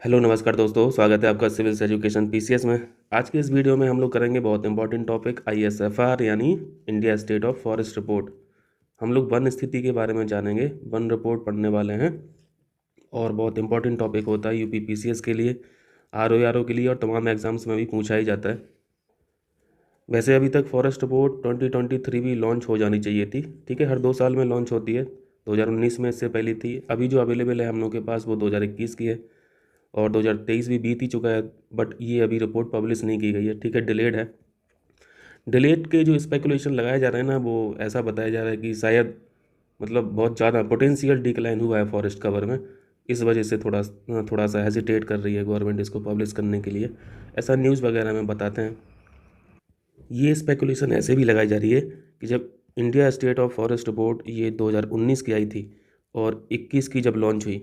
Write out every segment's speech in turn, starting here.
Hello नमस्कार दोस्तों, स्वागत है आपका सिविल्स एजुकेशन पीसीएस में। आज के इस वीडियो में हम लोग करेंगे बहुत इंपॉर्टेंट टॉपिक आईएसएफआर यानी India state of forest report. हम लोग वन स्थिति के बारे में जानेंगे, वन रिपोर्ट पढ़ने वाले हैं और बहुत इंपॉर्टेंट टॉपिक होता है यूपी पीसीएस के लिए, आरओ के लिए और तमाम एग्जाम्स में भी पूछा ही जाता है। वैसे अभी तक फॉरेस्ट रिपोर्ट 2023 भी लॉन्च हो जानी चाहिए थी, ठीक है। हर 2 साल में लॉन्च होती है। 2019 में इससे पहले थी। अभी जो अवेलेबल है हम लोग के पास वो 2021 की है और 2023 भी बीत ही चुका है, बट ये अभी रिपोर्ट पब्लिश नहीं की गई है, ठीक है, डिलेड है। डिलेड के जो स्पेकुलेशन लगाए जा रहे हैं ना, वो ऐसा बताया जा रहा है कि शायद मतलब बहुत ज़्यादा पोटेंशियल डिक्लाइन हुआ है फॉरेस्ट कवर में। इस वजह से थोड़ा थोड़ा सा हेजिटेट कर रही है गवर्नमेंट इसको पब्लिश करने के लिए, ऐसा न्यूज़ वगैरह में बताते हैं। ये स्पेकुलेशन ऐसे भी लगाई जा रही है कि जब India state of forest report ये 2019 की आई थी और 21 की जब लॉन्च हुई,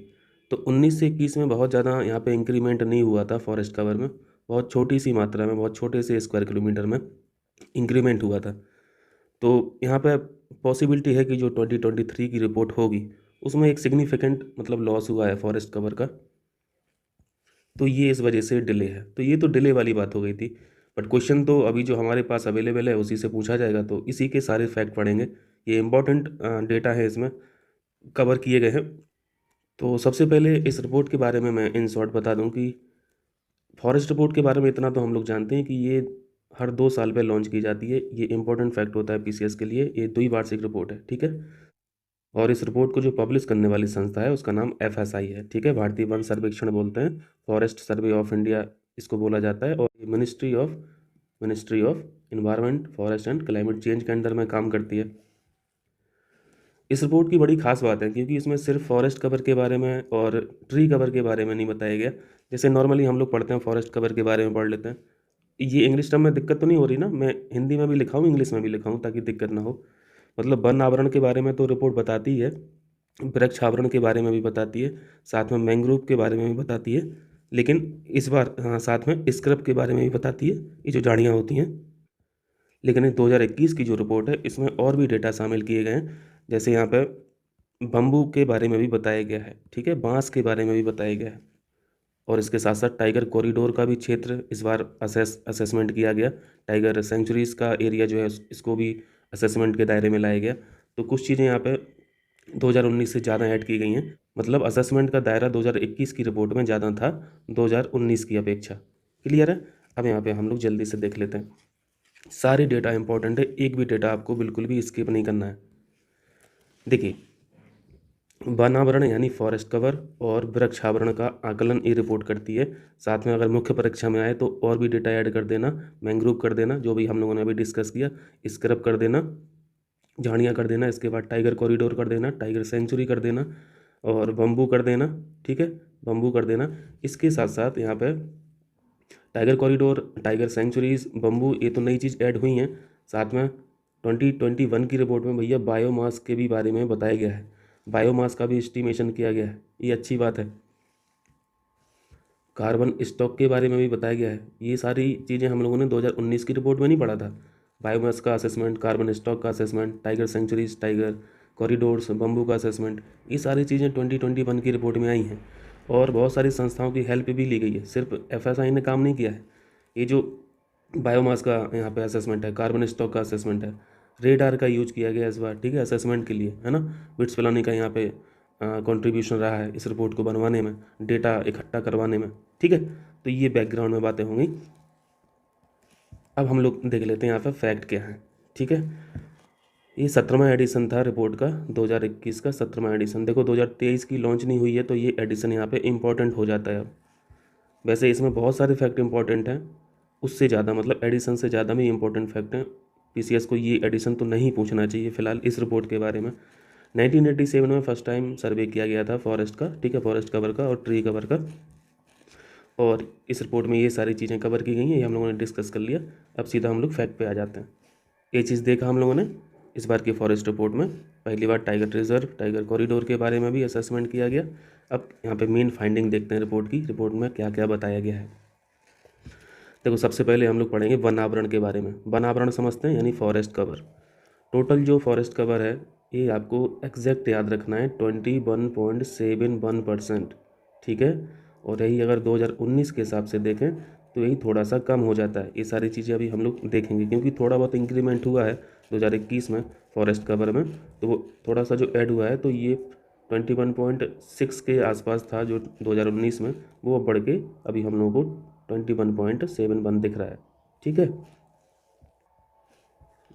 तो 19 से 21 में बहुत ज़्यादा यहाँ पे इंक्रीमेंट नहीं हुआ था फॉरेस्ट कवर में। बहुत छोटी सी मात्रा में, बहुत छोटे से स्क्वायर किलोमीटर में इंक्रीमेंट हुआ था। तो यहाँ पे पॉसिबिलिटी है कि जो 2023 की रिपोर्ट होगी उसमें एक सिग्निफिकेंट मतलब लॉस हुआ है फॉरेस्ट कवर का, तो ये इस वजह से डिले है। तो ये तो डिले वाली बात हो गई थी, बट क्वेश्चन तो अभी जो हमारे पास अवेलेबल है उसी से पूछा जाएगा, तो इसी के सारे फैक्ट पढ़ेंगे। ये इंपॉर्टेंट डेटा है, इसमें कवर किए गए हैं। तो सबसे पहले इस रिपोर्ट के बारे में मैं इन शॉर्ट बता दूं कि फॉरेस्ट रिपोर्ट के बारे में इतना तो हम लोग जानते हैं कि ये हर 2 साल पे लॉन्च की जाती है। ये इंपॉर्टेंट फैक्ट होता है पीसीएस के लिए। ये द्विवार्षिक रिपोर्ट है, ठीक है। और इस रिपोर्ट को जो पब्लिश करने वाली संस्था है उसका नाम एफएसआई है, ठीक है। भारतीय वन सर्वेक्षण बोलते हैं, फॉरेस्ट सर्वे ऑफ इंडिया इसको बोला जाता है। और ये ministry of environment, forest and climate change के अंडर में काम करती है। इस रिपोर्ट की बड़ी खास बात है क्योंकि इसमें सिर्फ फॉरेस्ट कवर के बारे में और ट्री कवर के बारे में नहीं बताया गया। जैसे नॉर्मली हम लोग पढ़ते हैं फॉरेस्ट कवर के बारे में पढ़ लेते हैं। ये इंग्लिश टर्म में दिक्कत तो नहीं हो रही ना? मैं हिंदी में भी लिखा हूँ, इंग्लिश में भी लिखा हूँ, ताकि दिक्कत ना हो। मतलब वन आवरण के बारे में तो रिपोर्ट बताती ही है, वृक्ष आवरण के बारे में भी बताती है, साथ में मैंग्रोव के बारे में भी बताती है, लेकिन इस बार हाँ साथ में स्क्रब के बारे में भी बताती है, ये जो झाड़ियाँ होती हैं। लेकिन इस 2021 की जो रिपोर्ट है इसमें और भी डेटा शामिल किए गए हैं। जैसे यहाँ पे बम्बू के बारे में भी बताया गया है, ठीक है, बांस के बारे में भी बताया गया है। और इसके साथ साथ टाइगर कॉरिडोर का भी क्षेत्र इस बार असेसमेंट किया गया। टाइगर सेंचुरीज का एरिया जो है इसको भी असेसमेंट के दायरे में लाया गया। तो कुछ चीज़ें यहाँ पे 2019 से ज़्यादा ऐड की गई हैं। मतलब असेसमेंट का दायरा 2021 की रिपोर्ट में ज़्यादा था 2019 की अपेक्षा। क्लियर है? अब यहाँ पे हम लोग जल्दी से देख लेते हैं। सारे डेटा इंपॉर्टेंट है, एक भी डेटा आपको बिल्कुल भी स्किप नहीं करना है। देखिए, वनावरण यानी फॉरेस्ट कवर और वृक्षावरण का आकलन ये रिपोर्ट करती है। साथ में अगर मुख्य परीक्षा में आए तो और भी डेटा ऐड कर देना, मैंग्रोव कर देना जो भी हम लोगों ने अभी डिस्कस किया, स्क्रब कर देना, झाड़ियाँ कर देना, इसके बाद टाइगर कॉरिडोर कर देना, टाइगर सेंचुरी कर देना और बम्बू कर देना, ठीक है, बम्बू कर देना। इसके साथ साथ यहाँ पे tiger corridor, tiger sanctuaries, bamboo, ये तो नई चीज़ ऐड हुई हैं। साथ में 2021 की रिपोर्ट में भैया बायोमास के भी बारे में बताया गया है, बायोमास का भी एस्टिमेशन किया गया है, ये अच्छी बात है। कार्बन स्टॉक के बारे में भी बताया गया है। ये सारी चीज़ें हम लोगों ने 2019 की रिपोर्ट में नहीं पढ़ा था। बायोमास का असेसमेंट, कार्बन स्टॉक का assessment, tiger sanctuaries, tiger corridors, bamboo का असेसमेंट, ये सारी चीज़ें 2021 की रिपोर्ट में आई हैं। और बहुत सारी संस्थाओं की हेल्प भी ली गई है, सिर्फ एफएसआई ने काम नहीं किया है। ये जो बायोमास का यहाँ पे असेसमेंट है, कार्बन स्टॉक का असेसमेंट है, रेडार का यूज किया गया इस बार, ठीक है, असेसमेंट के लिए, है ना। बिट्स पिलानी का यहाँ पे कंट्रीब्यूशन रहा है इस रिपोर्ट को बनवाने में, डेटा इकट्ठा करवाने में, ठीक है। तो ये बैकग्राउंड में बातें होंगी। अब हम लोग देख लेते हैं यहाँ पे फैक्ट क्या है, ठीक है। ये 17वां एडिशन था रिपोर्ट का, 2021 का 17वां एडिशन। देखो 2023 की लॉन्च नहीं हुई है तो ये एडिशन यहाँ पे इम्पोर्टेंट हो जाता है अब। वैसे इसमें बहुत सारे फैक्ट इंपॉर्टेंट हैं, उससे ज़्यादा मतलब एडिशन से ज़्यादा भी इंपॉर्टेंट फैक्ट हैं। पीसीएस को ये एडिशन तो नहीं पूछना चाहिए फिलहाल इस रिपोर्ट के बारे में। 1987 में फर्स्ट टाइम सर्वे किया गया था फॉरेस्ट का, ठीक है, फॉरेस्ट कवर का और ट्री कवर का। और इस रिपोर्ट में ये सारी चीज़ें कवर की गई हैं, ये हम लोगों ने डिस्कस कर लिया। अब सीधा हम लोग फैक्ट पे आ जाते हैं। ये चीज़ देखा हम लोगों ने इस बार की फॉरेस्ट रिपोर्ट में। पहली बार टाइगर रिजर्व, टाइगर कॉरिडोर के बारे में भी असेसमेंट किया गया। अब यहाँ पे मेन फाइंडिंग देखते हैं रिपोर्ट की, रिपोर्ट में क्या क्या बताया गया है। देखो सबसे पहले हम लोग पढ़ेंगे वन आवरण के बारे में। वन आवरण समझते हैं यानी फॉरेस्ट कवर। टोटल जो फॉरेस्ट कवर है ये आपको एग्जैक्ट याद रखना है 21.71%, ठीक है। और यही अगर 2019 के हिसाब से देखें तो यही थोड़ा सा कम हो जाता है। ये सारी चीज़ें अभी हम लोग देखेंगे, क्योंकि थोड़ा बहुत इंक्रीमेंट हुआ है 2021 में फॉरेस्ट कवर में, तो वो थोड़ा सा जो ऐड हुआ है, तो ये 21.6 के आसपास था जो 2019 में, वो बढ़ के अभी हम लोगों को 21.71 दिख रहा है। ठीक है,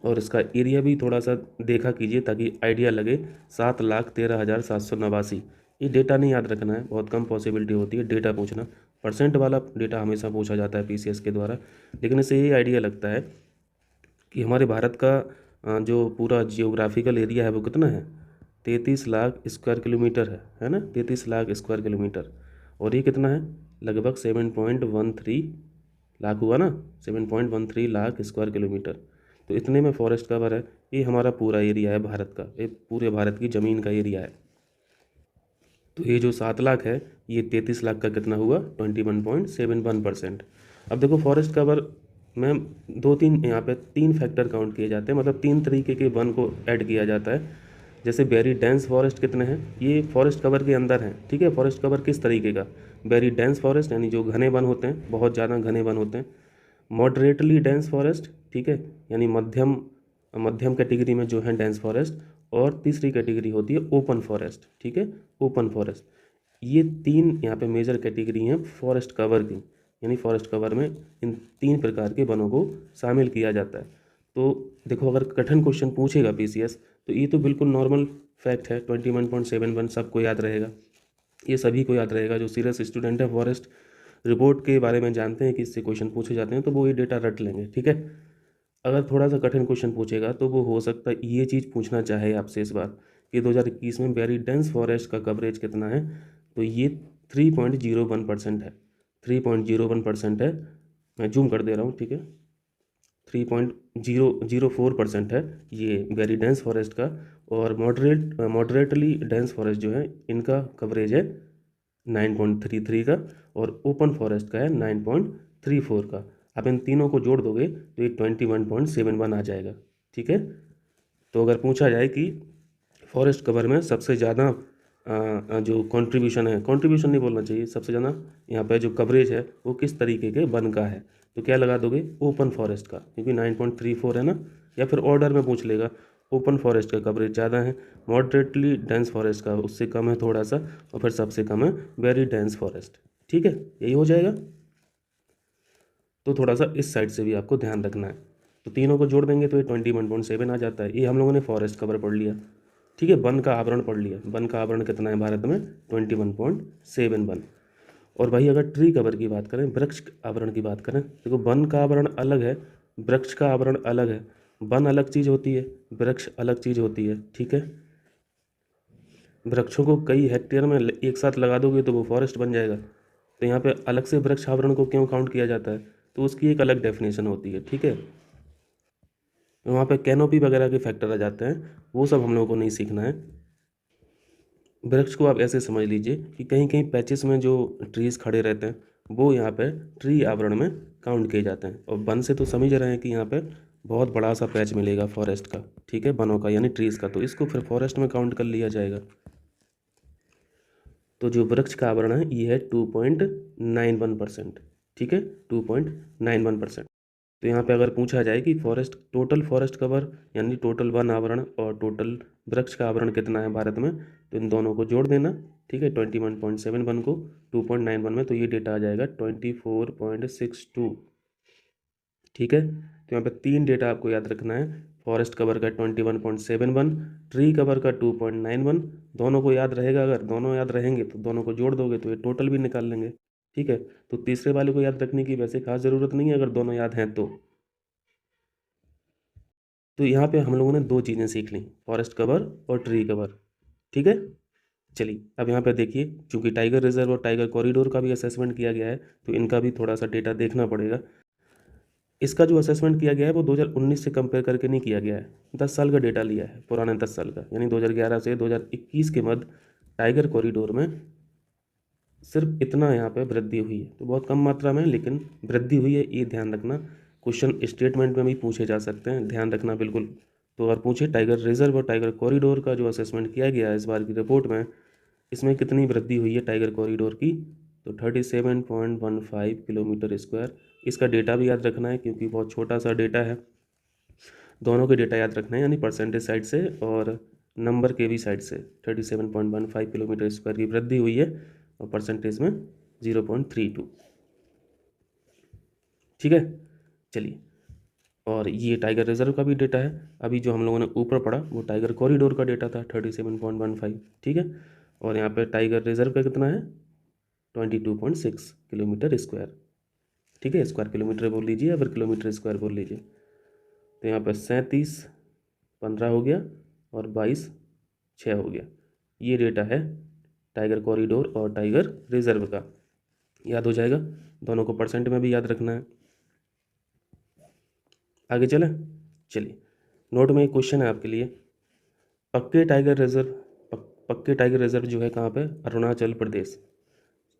और इसका एरिया भी थोड़ा सा देखा कीजिए ताकि आइडिया लगे। 7,13,789। ये डेटा नहीं याद रखना है, बहुत कम पॉसिबिलिटी होती है डेटा पूछना। परसेंट वाला डेटा हमेशा पूछा जाता है पीसीएस के द्वारा, लेकिन इससे ये आइडिया लगता है कि हमारे भारत का जो पूरा जियोग्राफिकल एरिया है वो कितना है, 33 लाख स्क्वायर किलोमीटर है ना, 33 लाख स्क्वायर किलोमीटर। और ये कितना है, लगभग 7.13 लाख हुआ ना, 7.13 लाख स्क्वायर किलोमीटर। तो इतने में फॉरेस्ट कवर है। ये हमारा पूरा एरिया है भारत का, ये पूरे भारत की ज़मीन का एरिया है। तो ये जो 7 लाख है, ये 33 लाख का कितना हुआ, 21.71%। अब देखो फॉरेस्ट कवर में दो तीन यहाँ पे 3 फैक्टर काउंट किए जाते हैं, मतलब 3 तरीके के वन को ऐड किया जाता है। जैसे वेरी डेंस फॉरेस्ट कितने हैं, ये फॉरेस्ट कवर के अंदर हैं। ठीक है, फॉरेस्ट कवर किस तरीके का, वेरी डेंस फॉरेस्ट यानी जो घने वन होते हैं, बहुत ज़्यादा घने वन होते हैं। मॉडरेटली डेंस फॉरेस्ट, ठीक है, यानी मध्यम मध्यम कैटेगरी में जो है डेंस फॉरेस्ट। और तीसरी कैटेगरी होती है ओपन फॉरेस्ट। ठीक है, ओपन फॉरेस्ट। ये 3 यहाँ पे मेजर कैटेगरी हैं फॉरेस्ट कवर की, यानी फॉरेस्ट कवर में इन 3 प्रकार के वनों को शामिल किया जाता है। तो देखो अगर कठिन क्वेश्चन पूछेगा पीसीएस, तो ये तो बिल्कुल नॉर्मल फैक्ट है, 21.71 सबको याद रहेगा। ये सभी को याद रहेगा जो सीरियस स्टूडेंट है, फॉरेस्ट रिपोर्ट के बारे में जानते हैं कि इससे क्वेश्चन पूछे जाते हैं, तो वो ये डेटा रट लेंगे। ठीक है, अगर थोड़ा सा कठिन क्वेश्चन पूछेगा तो वो हो सकता है ये चीज़ पूछना चाहे आपसे इस बार कि 2021 में वेरी डेंस फॉरेस्ट का कवरेज कितना है, तो ये 3.01% है। 3.01% है, मैं जूम कर दे रहा हूँ। ठीक है, 3.004% है ये वेरी डेंस फॉरेस्ट का। और मॉडरेटली डेंस फॉरेस्ट जो है, इनका कवरेज है 9.33 का, और ओपन फॉरेस्ट का है 9.34 का। आप इन तीनों को जोड़ दोगे तो ये 21.71 आ जाएगा। ठीक है, तो अगर पूछा जाए कि फॉरेस्ट कवर में सबसे ज़्यादा जो कंट्रीब्यूशन है, कंट्रीब्यूशन नहीं बोलना चाहिए, सबसे ज़्यादा यहाँ पे जो कवरेज है वो किस तरीके के वन का है, तो क्या लगा दोगे, ओपन फॉरेस्ट का, क्योंकि 9.34 है ना। या फिर ऑर्डर में पूछ लेगा, ओपन फॉरेस्ट का कवरेज ज़्यादा है, मॉडरेटली डेंस फॉरेस्ट का उससे कम है थोड़ा सा, और फिर सबसे कम है वेरी डेंस फॉरेस्ट। ठीक है, यही हो जाएगा। तो थोड़ा सा इस साइड से भी आपको ध्यान रखना है। तो तीनों को जोड़ देंगे तो ये 21.7 आ जाता है। ये हम लोगों ने फॉरेस्ट कवर पढ़ लिया। ठीक है, वन का आवरण पढ़ लिया। वन का आवरण कितना है भारत में, 21.71। और भाई अगर ट्री कवर की बात करें, वृक्ष आवरण की बात करें, देखो वन का आवरण अलग है, वृक्ष का आवरण अलग है। वन अलग चीज़ होती है, वृक्ष अलग चीज़ होती है। ठीक है, वृक्षों को कई हेक्टेयर में एक साथ लगा दोगे तो वो फॉरेस्ट बन जाएगा। तो यहाँ पे अलग से वृक्ष आवरण को क्यों काउंट किया जाता है, तो उसकी एक अलग डेफिनेशन होती है। ठीक है, वहाँ पे कैनोपी वगैरह के फैक्टर आ जाते हैं, वो सब हम लोगों को नहीं सीखना है। वृक्ष को आप ऐसे समझ लीजिए कि कहीं कहीं पैचेस में जो ट्रीज खड़े रहते हैं वो यहाँ पे ट्री आवरण में काउंट किए जाते हैं। और वन से तो समझ रहे हैं कि यहाँ पे बहुत बड़ा सा पैच मिलेगा फॉरेस्ट का, ठीक है, वनों का यानी ट्रीज का, तो इसको फिर फॉरेस्ट में काउंट कर लिया जाएगा। तो जो वृक्ष का आवरण है ये है 2.91%। ठीक है, 2.91%। तो यहाँ पे अगर पूछा जाए कि फॉरेस्ट टोटल फॉरेस्ट कवर यानी टोटल वन आवरण और टोटल वृक्ष का आवरण कितना है भारत में, तो इन दोनों को जोड़ देना। ठीक है, 21.71 को 2.91 में, तो ये डेटा आ जाएगा 24.62। ठीक है, तो यहाँ पे 3 डेटा आपको याद रखना है, फॉरेस्ट कवर का 21.71, ट्री कवर का 2.91। दोनों को याद रहेगा, अगर दोनों याद रहेंगे तो दोनों को जोड़ दोगे तो ये टोटल भी निकाल लेंगे। ठीक है, तो तीसरे वाले को याद रखने की वैसे खास ज़रूरत नहीं है अगर दोनों याद हैं तो। तो यहाँ पे हम लोगों ने 2 चीज़ें सीख ली, फॉरेस्ट कवर और ट्री कवर। ठीक है, चलिए अब यहाँ पे देखिए, चूंकि टाइगर रिजर्व और टाइगर कॉरिडोर का भी असेसमेंट किया गया है, तो इनका भी थोड़ा सा डेटा देखना पड़ेगा। इसका जो असेसमेंट किया गया है वो 2019 से कंपेयर करके नहीं किया गया है, 10 साल का डेटा लिया है, पुराने 10 साल का, यानी 2011 से 2021 के मध्य टाइगर कॉरिडोर में सिर्फ इतना यहाँ पे वृद्धि हुई है, तो बहुत कम मात्रा में लेकिन वृद्धि हुई है, ये ध्यान रखना। क्वेश्चन स्टेटमेंट में भी पूछे जा सकते हैं, ध्यान रखना बिल्कुल। तो अगर पूछे टाइगर रिजर्व और टाइगर कॉरिडोर का जो असेसमेंट किया गया है इस बार की रिपोर्ट में, इसमें कितनी वृद्धि हुई है टाइगर कॉरिडोर की, तो 37.15 किलोमीटर स्क्वायर। इसका डेटा भी याद रखना है क्योंकि बहुत छोटा सा डेटा है, दोनों के डेटा याद रखना है, यानी परसेंटेज साइड से और नंबर के भी साइड से। 37.15 किलोमीटर स्क्वायर की वृद्धि हुई है और परसेंटेज में 0.32। ठीक है, चलिए। और ये टाइगर रिजर्व का भी डेटा है। अभी जो हम लोगों ने ऊपर पढ़ा वो टाइगर कॉरिडोर का डेटा था 37.15। ठीक है, और यहाँ पे टाइगर रिजर्व का कितना है 22.6 किलोमीटर स्क्वायर। ठीक है, स्क्वायर किलोमीटर बोल लीजिए या फिर किलोमीटर स्क्वायर बोल लीजिए। तो यहाँ पर 37.15 हो गया और 22.6 हो गया। ये डेटा है टाइगर कॉरिडोर और टाइगर रिजर्व का, याद हो जाएगा। दोनों को परसेंट में भी याद रखना है। आगे चले, चलिए। नोट में एक क्वेश्चन है आपके लिए। पक्के टाइगर रिजर्व, पक्के टाइगर रिजर्व जो है कहाँ पे, अरुणाचल प्रदेश।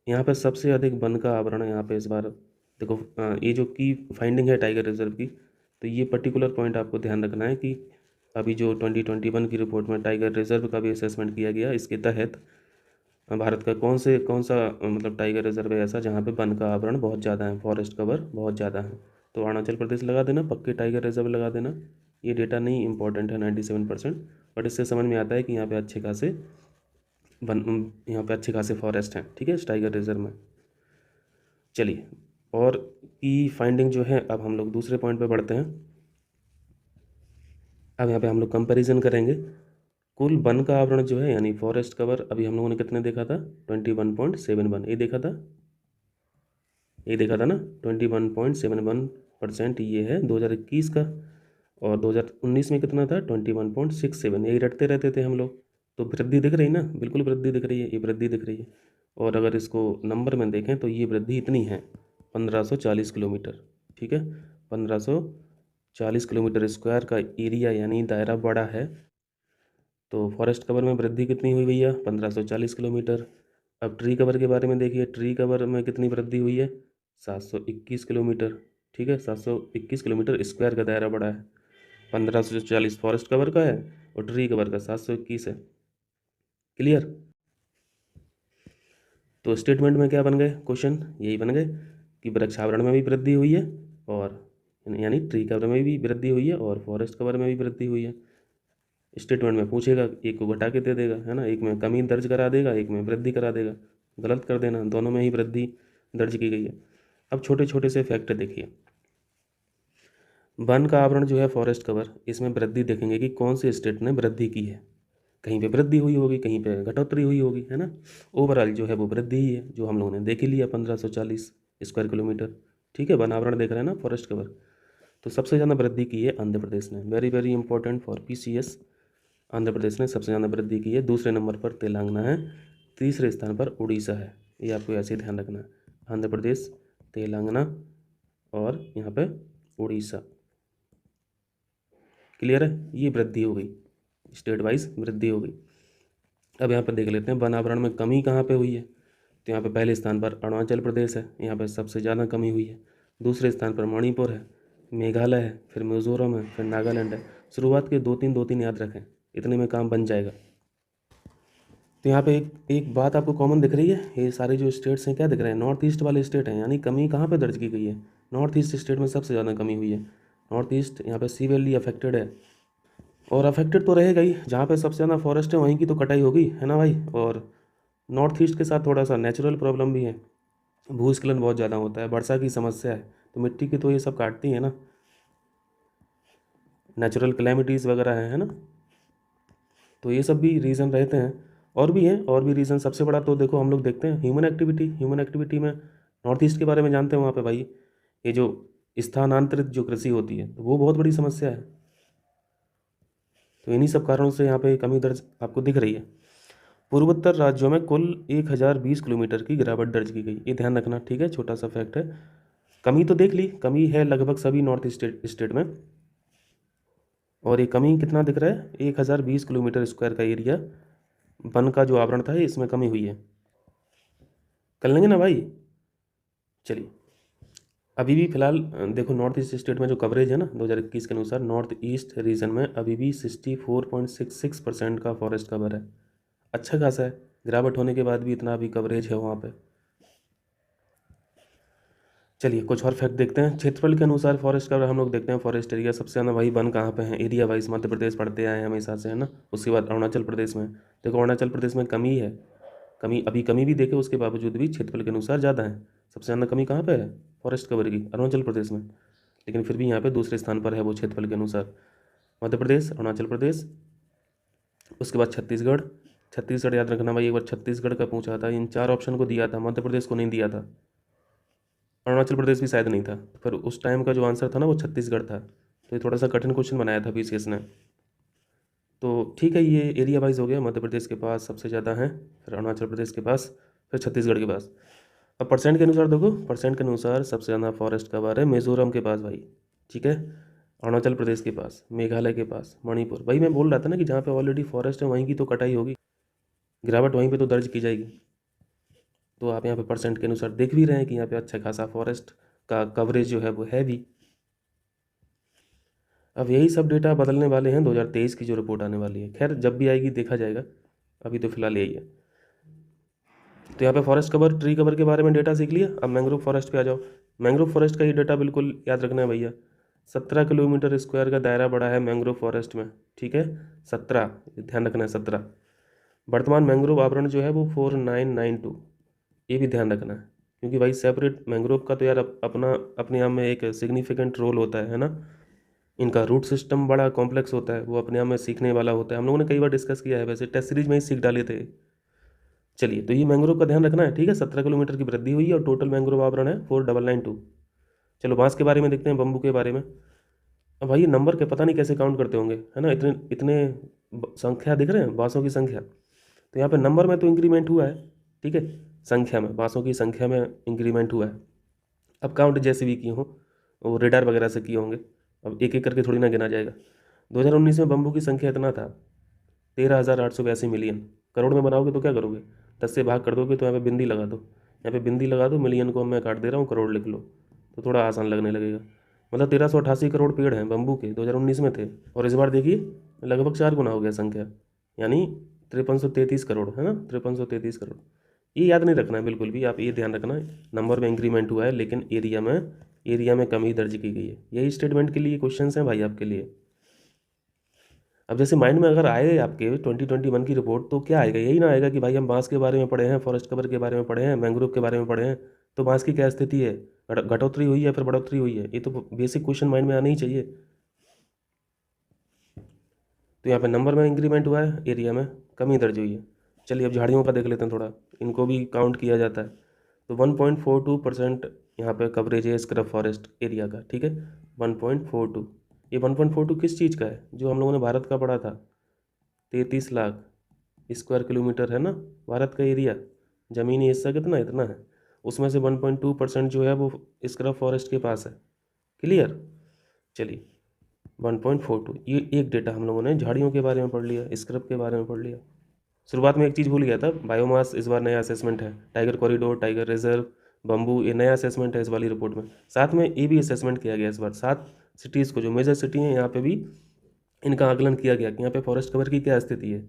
यहाँ पे सबसे अधिक वन का आवरण है यहाँ पे इस बार। देखो ये जो की फाइंडिंग है टाइगर रिजर्व की, तो ये पर्टिकुलर पॉइंट आपको ध्यान रखना है कि अभी जो 2021 की रिपोर्ट में टाइगर रिजर्व का भी असेसमेंट किया गया, इसके तहत भारत का कौन सा मतलब टाइगर रिजर्व है ऐसा जहाँ पे वन का आवरण बहुत ज़्यादा है, फॉरेस्ट कवर बहुत ज़्यादा है। तो अरुणाचल प्रदेश लगा देना, पक्के टाइगर रिजर्व लगा देना। ये डेटा नहीं इंपॉर्टेंट है 97%, बट इससे समझ में आता है कि यहाँ पे अच्छे खासे यहाँ पे अच्छे खासे फॉरेस्ट हैं। ठीक है, इस टाइगर रिजर्व में। चलिए, और की फाइंडिंग जो है, अब हम लोग दूसरे पॉइंट पे बढ़ते हैं। अब यहाँ पे हम लोग कंपैरिजन करेंगे। कुल वन का आवरण जो है यानी फॉरेस्ट कवर, अभी हम लोगों ने कितने देखा था 21.71, ये देखा था, ये देखा था ना 21.71% ये है 2021 का। और 2019 में कितना था 21.67, यही रटते रहते थे हम लोग। तो वृद्धि दिख रही ना, बिल्कुल वृद्धि दिख रही है, ये वृद्धि दिख रही है। और अगर इसको नंबर में देखें तो ये वृद्धि इतनी है 1540 किलोमीटर। ठीक है, 1540 किलोमीटर स्क्वायर का एरिया यानी दायरा बड़ा है। तो फॉरेस्ट कवर में वृद्धि कितनी हुई भैया 1540 किलोमीटर। अब ट्री कवर के बारे में देखिए, ट्री कवर में कितनी वृद्धि हुई है 721 किलोमीटर। ठीक है, 721 किलोमीटर स्क्वायर का दायरा बड़ा है। 1540 फॉरेस्ट कवर का है और ट्री कवर का 721 है। क्लियर। तो स्टेटमेंट में क्या बन गए क्वेश्चन, यही बन गए कि वृक्षावरण में भी वृद्धि हुई है और यानी ट्री कवर में भी वृद्धि हुई है और फॉरेस्ट कवर में भी वृद्धि हुई है। स्टेटमेंट में पूछेगा, एक को घटा के दे देगा, है ना, एक में कमी दर्ज करा देगा, एक में वृद्धि करा देगा। गलत कर देना, दोनों में ही वृद्धि दर्ज की गई है। अब छोटे छोटे से फैक्ट देखिए। वन का आवरण जो है फॉरेस्ट कवर, इसमें वृद्धि देखेंगे कि कौन से स्टेट ने वृद्धि की है। कहीं पे वृद्धि हुई होगी, कहीं पे घटोतरी हुई होगी, है ना। ओवरऑल जो है वो वृद्धि ही है, जो हम लोगों ने देख ही लिया 1540 स्क्वायर किलोमीटर। ठीक है, वन आवरण देख रहे हैं ना फॉरेस्ट कवर। तो सबसे ज़्यादा वृद्धि की है आंध्र प्रदेश ने, very very important for PCS। Andhra Pradesh ने सबसे ज़्यादा वृद्धि की है। दूसरे नंबर पर तेलंगाना है, तीसरे स्थान पर उड़ीसा है। ये आपको ऐसे ध्यान रखना है, आंध्र प्रदेश, तेलंगाना और यहाँ पे उड़ीसा। क्लियर है, ये वृद्धि हो गई, स्टेट वाइज वृद्धि हो गई। अब यहाँ पर देख लेते हैं वन आवरण में कमी कहाँ पे हुई है। तो यहाँ पे पहले स्थान पर अरुणाचल प्रदेश है, यहाँ पे सबसे ज़्यादा कमी हुई है। दूसरे स्थान पर मणिपुर है, मेघालय है, फिर मिजोरम है, फिर नागालैंड है। शुरुआत के दो तीन याद रखें, इतने में काम बन जाएगा। तो यहाँ पे एक बात आपको कॉमन दिख रही है, ये सारे जो स्टेट्स हैं क्या दिख रहे हैं, नॉर्थ ईस्ट वाले स्टेट हैं, यानी कमी कहाँ पे दर्ज की गई है, नॉर्थ ईस्ट स्टेट में सबसे ज़्यादा कमी हुई है। नॉर्थ ईस्ट यहाँ पे सीवियरली अफेक्टेड है, और अफेक्टेड तो रहेगा ही, जहाँ पे सबसे ज़्यादा फॉरेस्ट है वहीं की तो कटाई होगी, है ना भाई। और नॉर्थ ईस्ट के साथ थोड़ा सा नेचुरल प्रॉब्लम भी है, भूस्खलन बहुत ज़्यादा होता है, वर्षा की समस्या है, तो मिट्टी की तो ये सब काटती है ना, नेचुरल कैलेमिटीज़ वगैरह है ना। तो ये सब भी रीज़न रहते हैं, और भी हैं, और भी रीज़न। सबसे बड़ा तो देखो हम लोग देखते हैं ह्यूमन एक्टिविटी। ह्यूमन एक्टिविटी में नॉर्थ ईस्ट के बारे में जानते हैं, वहाँ पे भाई ये जो स्थानांतरित जो कृषि होती है तो वो बहुत बड़ी समस्या है। तो इन्हीं सब कारणों से यहाँ पे कमी दर्ज आपको दिख रही है। पूर्वोत्तर राज्यों में कुल 1020 किलोमीटर की गिरावट दर्ज की गई, ये ध्यान रखना। ठीक है, छोटा सा फैक्ट है। कमी तो देख ली, कमी है लगभग सभी नॉर्थ स्टेट में। और ये कमी कितना दिख रहा है 1020 किलोमीटर स्क्वायर का एरिया वन का जो आवरण था इसमें कमी हुई है। कर लेंगे ना भाई। चलिए, अभी भी फिलहाल देखो नॉर्थ ईस्ट स्टेट में जो कवरेज है ना 2021 के अनुसार, नॉर्थ ईस्ट रीजन में अभी भी 64.66% का फॉरेस्ट कवर है। अच्छा खासा है, गिरावट होने के बाद भी इतना अभी कवरेज है वहाँ पे। चलिए कुछ और फैक्ट देखते हैं। क्षेत्रफल के अनुसार फॉरेस्ट कवर हम लोग देखते हैं, फॉरेस्ट एरिया सबसे ज़्यादा भाई वन कहाँ पे है, एरिया वाइज मध्य प्रदेश पढ़ते आए हैं हमेशा से, है ना। उसके बाद अरुणाचल प्रदेश में, देखो अरुणाचल प्रदेश में कमी है, कमी अभी कमी भी देखे उसके बावजूद भी क्षेत्रफल के अनुसार ज़्यादा है। सबसे ज़्यादा कमी कहाँ पे है फॉरेस्ट कवर की, अरुणाचल प्रदेश में, लेकिन फिर भी यहाँ पे दूसरे स्थान पर है वो क्षेत्रफल के अनुसार। मध्य प्रदेश, अरुणाचल प्रदेश, उसके बाद छत्तीसगढ़। छत्तीसगढ़ याद रखना भाई, एक बार छत्तीसगढ़ का पूछा था, इन 4 ऑप्शन को दिया था, मध्य प्रदेश को नहीं दिया था, अरुणाचल प्रदेश भी शायद नहीं था, पर उस टाइम का जो आंसर था ना वो छत्तीसगढ़ था। तो ये थोड़ा सा कठिन क्वेश्चन बनाया था पीसीएस ने। तो ठीक है, ये एरिया वाइज हो गया, मध्य प्रदेश के पास सबसे ज़्यादा है, फिर अरुणाचल प्रदेश के पास, फिर छत्तीसगढ़ के पास। अब परसेंट के अनुसार देखो, परसेंट के अनुसार सबसे ज़्यादा फॉरेस्ट कवर है मिजोरम के पास भाई, ठीक है, अरुणाचल प्रदेश के पास, मेघालय के पास, मणिपुर। भाई मैं बोल रहा था ना कि जहाँ पे ऑलरेडी फॉरेस्ट है वहीं की तो कटाई होगी, गिरावट वहीं पे तो दर्ज की जाएगी। तो आप यहाँ पे परसेंट के अनुसार देख भी रहे हैं कि यहाँ पे अच्छा खासा फॉरेस्ट का कवरेज जो है वो है भी। अब यही सब डेटा बदलने वाले हैं 2023 की जो रिपोर्ट आने वाली है, खैर जब भी आएगी देखा जाएगा, अभी तो फिलहाल यही है। तो यहाँ पे फॉरेस्ट कवर, ट्री कवर के बारे में डेटा सीख लिया। अब मैंग्रोव फॉरेस्ट पे आ जाओ। मैंग्रोव फॉरेस्ट का ये डेटा बिल्कुल याद रखना है भैया, 17 किलोमीटर स्क्वायर का दायरा बड़ा है मैंग्रोव फॉरेस्ट में, ठीक है, 17, ध्यान रखना है 17। वर्तमान मैंग्रोव आवरण जो है वो 4992, ये भी ध्यान रखना है, क्योंकि भाई सेपरेट मैंग्रोव का तो यार अपना अपने आप में एक सिग्निफिकेंट रोल होता है ना। इनका रूट सिस्टम बड़ा कॉम्प्लेक्स होता है, वो अपने आप में सीखने वाला होता है, हम लोगों ने कई बार डिस्कस किया है, वैसे टेस्ट सीरीज में ही सीख डाले थे। चलिए, तो ये मैंग्रोव का ध्यान रखना है, ठीक है, 17 किलोमीटर की वृद्धि हुई है और टोटल मैंग्रोव आवरण है 4992। चलो बांस के बारे में देखते हैं, बम्बू के बारे में। अब भाई ये नंबर के पता नहीं कैसे काउंट करते होंगे, है ना, इतने इतने संख्या दिख रहे हैं बांसों की संख्या। तो यहाँ पे नंबर में तो इंक्रीमेंट हुआ है, ठीक है, संख्या में, बांसों की संख्या में इंक्रीमेंट हुआ है। अब काउंट जैसे भी किए हों, वो रेडार वगैरह से किए होंगे, अब एक एक करके थोड़ी ना गिना जाएगा। 2019 में बम्बू की संख्या इतना था 13,882 मिलियन। करोड़ में बनाओगे तो क्या करोगे, 10 से भाग कर दोगे तो यहाँ पे बिंदी लगा दो, यहाँ पे बिंदी लगा दो, मिलियन को मैं काट दे रहा हूँ, करोड़ लिख लो, तो थोड़ा आसान लगने लगेगा। मतलब 1388 करोड़ पेड़ हैं बम्बू के, 2019 में थे, और इस बार देखिए लगभग 4 गुना हो गया संख्या, यानी 5333 करोड़, है ना, 5333 करोड़। ये याद नहीं रखना है बिल्कुल भी, आप ये ध्यान रखना है नंबर में इंक्रीमेंट हुआ है लेकिन एरिया में कमी दर्ज की गई है। यही स्टेटमेंट के लिए क्वेश्चन हैं भाई आपके लिए। अब जैसे माइंड में अगर आए आपके 2021 की रिपोर्ट, तो क्या आएगा, यही ना आएगा कि भाई हम बांस के बारे में पढ़े हैं, फॉरेस्ट कवर के बारे में पढ़े हैं, मैंग्रोव के बारे में पढ़े हैं, तो बांस की क्या स्थिति है, घटोतरी हुई है फिर बढ़ोतरी हुई है, ये तो बेसिक क्वेश्चन माइंड में आना ही चाहिए। तो यहाँ पे नंबर में इंक्रीमेंट हुआ है, एरिया में कमी दर्ज हुई है। चलिए अब झाड़ियों का देख लेते हैं थोड़ा, इनको भी काउंट किया जाता है। तो 1.42% यहाँ पे कवरेज है स्क्रब फॉरेस्ट एरिया का, ठीक है, 1.42। ये 1.42 किस चीज़ का है, जो हम लोगों ने भारत का पढ़ा था, 33 लाख स्क्वायर किलोमीटर है ना भारत का एरिया, ज़मीनी हिस्सा कितना, इतना है, उसमें से 1.2% जो है वो स्क्रब फॉरेस्ट के पास है। क्लियर। चलिए 1.42, ये एक डेटा हम लोगों ने झाड़ियों के बारे में पढ़ लिया, स्क्रब के बारे में पढ़ लिया। शुरुआत में एक चीज़ भूल गया था, बायोमास इस बार नया असेसमेंट है, tiger corridor, tiger reserve, bamboo, ये नया असेसमेंट है इस वाली रिपोर्ट में। साथ में ये भी असेसमेंट किया गया इस बार, 7 सिटीज़ को, जो मेजर सिटी हैं यहाँ पे भी इनका आकलन किया गया कि यहाँ पे फॉरेस्ट कवर की क्या स्थिति है।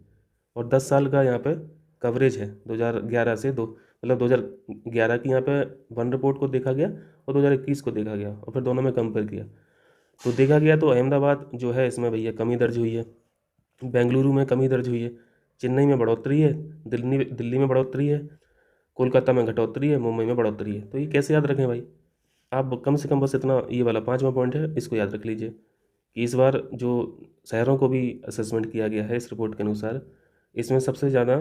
और 10 साल का यहाँ पे कवरेज है, 2011 से दो, मतलब 2011 की यहाँ पे वन रिपोर्ट को देखा गया और 2021 को देखा गया, और फिर दोनों में कंपेयर किया। तो देखा गया तो अहमदाबाद जो है इसमें भैया कमी दर्ज हुई है, बेंगलुरु में कमी दर्ज हुई है, चेन्नई में बढ़ोतरी है, दिल्ली में बढ़ोतरी है, कोलकाता में घटोतरी है, मुंबई में बढ़ोतरी है। तो ये कैसे याद रखें भाई, आप कम से कम बस इतना, ये वाला 5वां पॉइंट है, इसको याद रख लीजिए कि इस बार जो शहरों को भी असेसमेंट किया गया है इस रिपोर्ट के अनुसार, इसमें सबसे ज़्यादा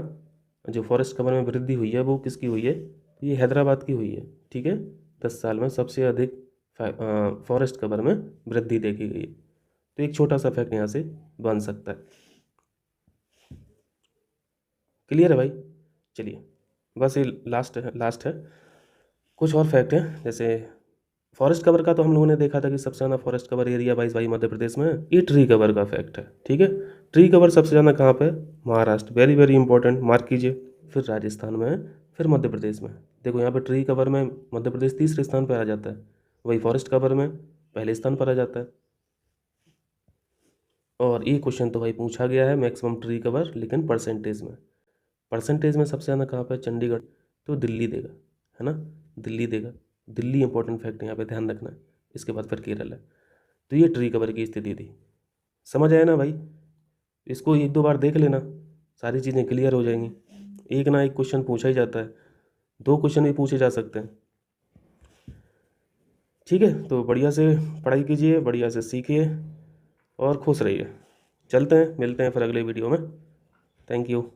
जो फॉरेस्ट कवर में वृद्धि हुई है वो किसकी हुई है, तो ये हैदराबाद की हुई है, ठीक है, 10 साल में सबसे अधिक फॉरेस्ट कवर में वृद्धि देखी गई है। तो एक छोटा सा फैक्ट यहाँ से बन सकता है। क्लियर है भाई। चलिए बस ये लास्ट है। कुछ और फैक्ट है, जैसे फॉरेस्ट कवर का तो हम लोगों ने देखा था कि सबसे ज़्यादा फॉरेस्ट कवर एरिया वाइज भाई मध्य प्रदेश में है। ये ट्री कवर का फैक्ट है, ठीक है, ट्री कवर सबसे ज़्यादा कहाँ पे, Maharashtra, very very important, mark कीजिए। फिर राजस्थान में है, फिर मध्य प्रदेश में। देखो यहाँ पे ट्री कवर में मध्य प्रदेश तीसरे स्थान पर आ जाता है, वही फॉरेस्ट कवर में पहले स्थान पर आ जाता है। और ये क्वेश्चन तो भाई पूछा गया है मैक्सिमम ट्री कवर, लेकिन परसेंटेज में, परसेंटेज में सबसे ज़्यादा कहाँ पर, चंडीगढ़, तो दिल्ली देगा, है ना, दिल्ली देगा। दिल्ली इंपॉर्टेंट फैक्ट यहाँ पे ध्यान रखना है, इसके बाद फिर केरल है। तो ये ट्री कवर की स्थिति थी। समझ आया ना भाई? इसको 1-2 बार देख लेना, सारी चीज़ें क्लियर हो जाएंगी। एक ना एक क्वेश्चन पूछा ही जाता है, 2 क्वेश्चन भी पूछे जा सकते हैं। ठीक है, तो बढ़िया से पढ़ाई कीजिए, बढ़िया से सीखिए और खुश रहिए। चलते हैं, मिलते हैं फिर अगले वीडियो में। Thank you.